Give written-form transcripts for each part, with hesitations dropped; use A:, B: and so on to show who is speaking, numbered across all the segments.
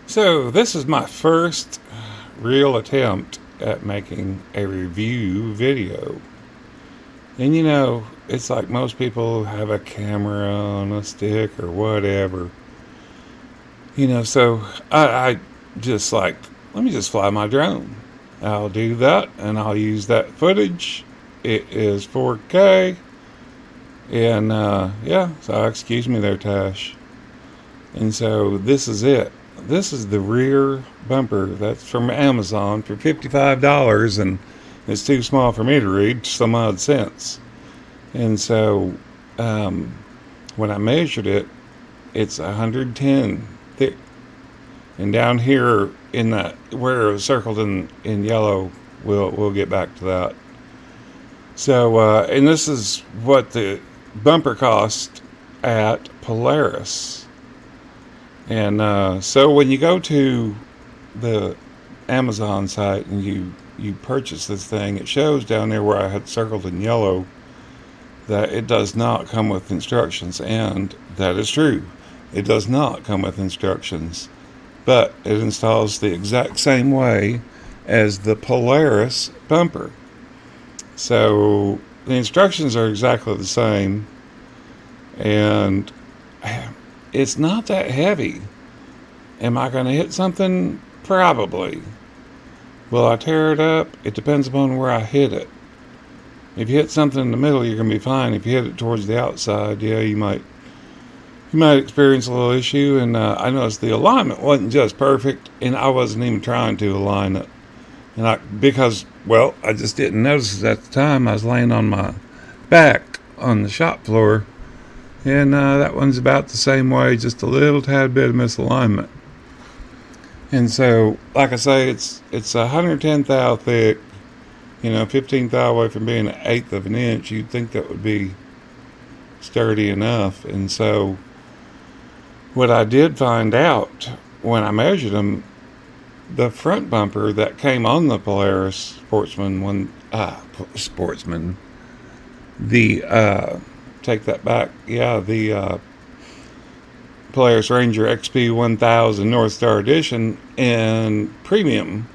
A: So, this is my first real attempt at making a review video. And it's like most people have a camera on a stick or whatever. So I just like, let me just fly my drone. I'll do that and I'll use that footage. It is 4K. And yeah, so excuse me there, Tash. And so this is it. This is the rear bumper. That's from Amazon for $55, and it's too small for me to read, some odd cents. And so when I measured it, it's 110 thick. And down here in that, where it was circled in yellow, we'll get back to that. So, and this is what the bumper cost at Polaris. And so when you go to the Amazon site and you purchase this thing, it shows down there where I had circled in yellow that it does not come with instructions, and that is true. It does not come with instructions, but it installs the exact same way as the Polaris bumper. So the instructions are exactly the same, and it's not that heavy. Am I going to hit something? Probably. Will I tear it up? It depends upon where I hit it. If you hit something in the middle, you're going to be fine. If you hit it towards the outside, yeah, you might experience a little issue. And I noticed the alignment wasn't just perfect, and I wasn't even trying to align it. And because I just didn't notice it at the time. I was laying on my back on the shop floor. And that one's about the same way, just a little tad bit of misalignment. And so, like I say, it's 110 thou thick, 15 thou away from being 1/8 of an inch. You'd think that would be sturdy enough. And so, what I did find out when I measured them, the front bumper that came on the Polaris Sportsman, take that back. Yeah, the Polaris Ranger XP1000 North Star Edition and Premium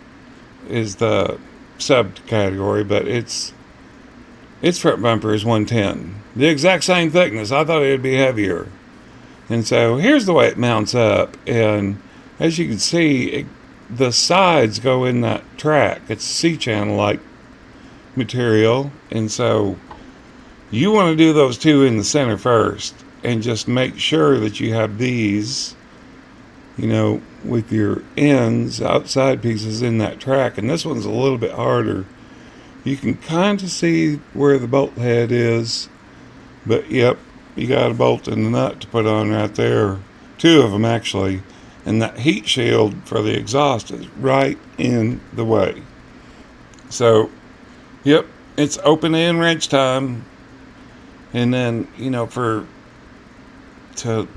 A: is the subcategory, but its front bumper is 110. The exact same thickness. I thought it would be heavier. And so here's the way it mounts up. And as you can see, the sides go in that track. It's C-channel like material. And so you want to do those two in the center first, and just make sure that you have these, with your ends, outside pieces in that track. And this one's a little bit harder. You can kind of see where the bolt head is, but yep, you got a bolt and a nut to put on right there. Two of them actually. And that heat shield for the exhaust is right in the way. So, yep, it's open end wrench time. And then, to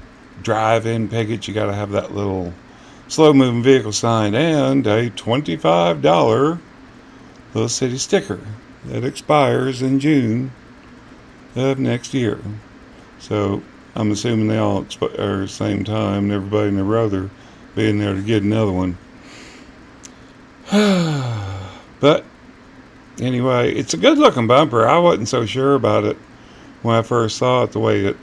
A: drive in Piggott, you got to have that little slow moving vehicle sign and a $25 little city sticker that expires in June of next year. So I'm assuming they all expire at the same time, and everybody and their brother being there to get another one. But anyway, it's a good looking bumper. I wasn't so sure about it when I first saw it, the way that,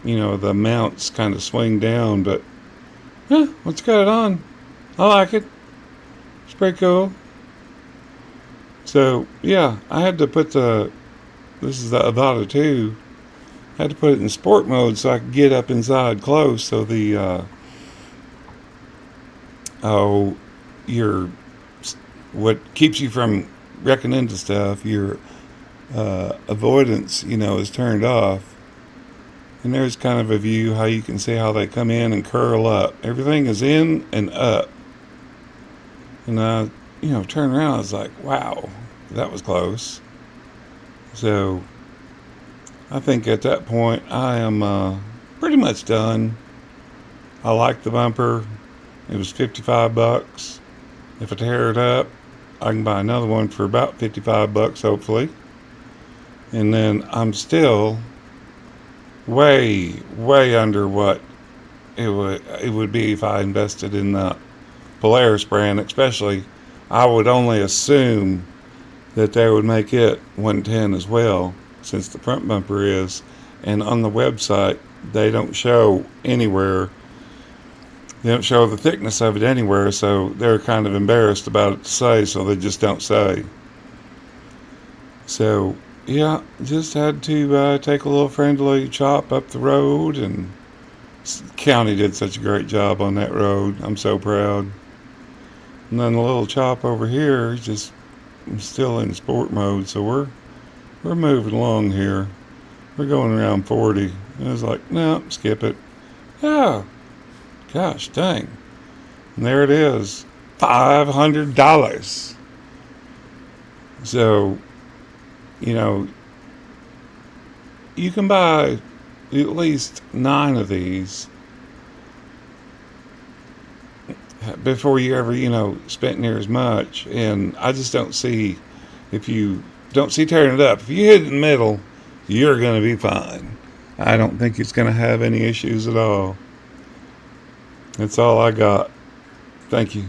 A: the mounts kind of swing down, but let's get it on. I like it. It's pretty cool. So, yeah, I had to put this is the Avata 2. I had to put it in sport mode so I could get up inside close, so the, what keeps you from wrecking into stuff, your avoidance, is turned off. And there's kind of a view how you can see how they come in and curl up. Everything is in and up. And I, turned around, I was like, wow, that was close. So I think at that point I am pretty much done. I like the bumper. It was $55. If I tear it up, I can buy another one for about $55, hopefully. And then I'm still way under what it would be if I invested in that Polaris brand especially, I would only assume that they would make it 110 as well, since the front bumper is. And on the website, they don't show anywhere. They don't show the thickness of it anywhere, so they're kind of embarrassed about it to say, so they just don't say. So, yeah, just had to take a little friendly chop up the road, and county did such a great job on that road. I'm so proud. And then the little chop over here, just I'm still in sport mode, so we're moving along here. We're going around 40. And I was like, no, skip it. Yeah, gosh dang. And there it is, $500. So, you know, you can buy at least 9 of these before you ever, spent near as much. And I just don't see, if you don't see tearing it up, if you hit it in the middle, you're going to be fine. I don't think it's going to have any issues at all. That's all I got. Thank you.